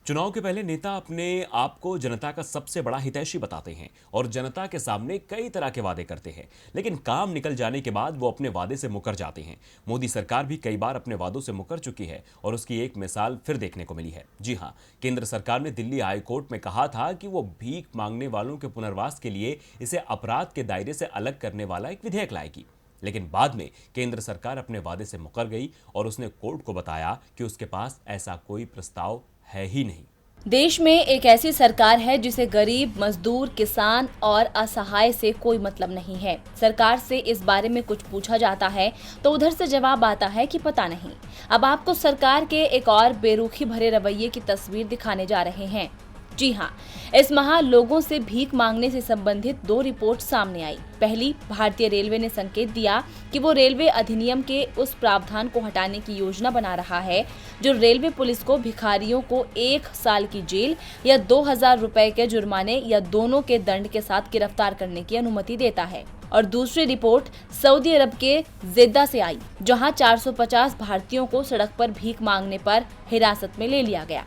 चुनाव के पहले नेता अपने आप को जनता का सबसे बड़ा हितैषी बताते हैं और जनता के सामने कई तरह के वादे करते हैं, लेकिन काम निकल जाने के बाद वो अपने वादे से मुकर जाते हैं। मोदी सरकार भी कई बार अपने वादों से मुकर चुकी है और उसकी एक मिसाल फिर देखने को मिली है। जी हां, केंद्र सरकार ने दिल्ली हाई कोर्ट में कहा था कि वो भीख मांगने वालों के पुनर्वास के लिए इसे अपराध के दायरे से अलग करने वाला एक विधेयक लाएगी। लेकिन बाद में केंद्र सरकार अपने वादे से मुकर गई और उसने कोर्ट को बताया कि उसके पास ऐसा कोई प्रस्ताव है ही नहीं। देश में एक ऐसी सरकार है जिसे गरीब, मजदूर, किसान और असहाय से कोई मतलब नहीं है। सरकार से इस बारे में कुछ पूछा जाता है तो उधर से जवाब आता है कि पता नहीं। अब आपको सरकार के एक और बेरुखी भरे रवैये की तस्वीर दिखाने जा रहे हैं। जी हाँ, इस माह लोगों से भीख मांगने से संबंधित 2 रिपोर्ट सामने आई। पहली, भारतीय रेलवे ने संकेत दिया कि वो रेलवे अधिनियम के उस प्रावधान को हटाने की योजना बना रहा है जो रेलवे पुलिस को भिखारियों को 1 साल की जेल या 2000 रुपए के जुर्माने या दोनों के दंड के साथ गिरफ्तार करने की अनुमति देता है। और दूसरी रिपोर्ट सऊदी अरब के जेद्दा से आई, जहां 450 भारतीयों को सड़क पर भीख मांगने पर हिरासत में ले लिया गया।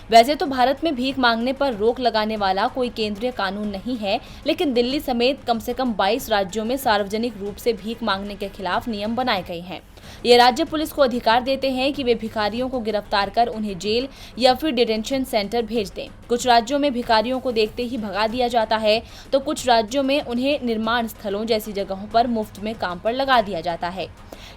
वैसे तो भारत में भीख मांगने पर रोक लगाने वाला कोई केंद्रीय कानून नहीं है, लेकिन दिल्ली समेत कम से कम 22 राज्यों में सार्वजनिक रूप से भीख मांगने के खिलाफ नियम बनाए गए हैं। ये राज्य पुलिस को अधिकार देते हैं कि वे भिखारियों को गिरफ्तार कर उन्हें जेल या फिर डिटेंशन सेंटर भेज दें। कुछ राज्यों में भिखारियों को देखते ही भगा दिया जाता है, तो कुछ राज्यों में उन्हें निर्माण स्थलों जैसी जगहों पर मुफ्त में काम पर लगा दिया जाता है।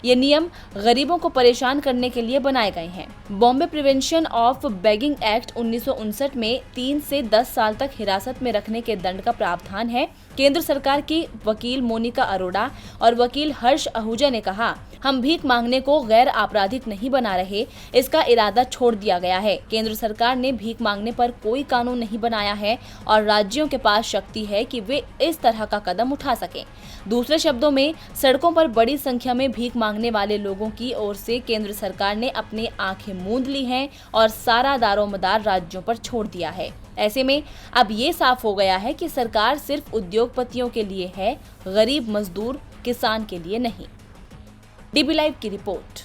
ये नियम गरीबों को परेशान करने के लिए बनाए गए हैं। Bombay prevention of begging act 1959 में 3 से 10 साल तक हिरासत में रखने के दंड का प्रावधान है। केंद्र सरकार की वकील मोनिका अरोड़ा और वकील हर्ष आहूजा ने कहा, हम भीख मांगने को गैर आपराधिक नहीं बना रहे, इसका इरादा छोड़ दिया गया है। केंद्र सरकार ने भीख मांगने पर कोई कानून नहीं बनाया है और राज्यों के पास शक्ति है कि वे इस तरह का कदम उठा सकें। दूसरे शब्दों में, सड़कों पर बड़ी संख्या में भीख मांगने वाले लोगों की ओर से केंद्र सरकार ने अपनी आंखें मूंद ली हैं और सारा दारोमदार राज्यों पर छोड़ दिया है। ऐसे में अब ये साफ हो गया है कि सरकार सिर्फ उद्योगपतियों के लिए है, गरीब, मजदूर, किसान के लिए नहीं। डीबी लाइव की रिपोर्ट।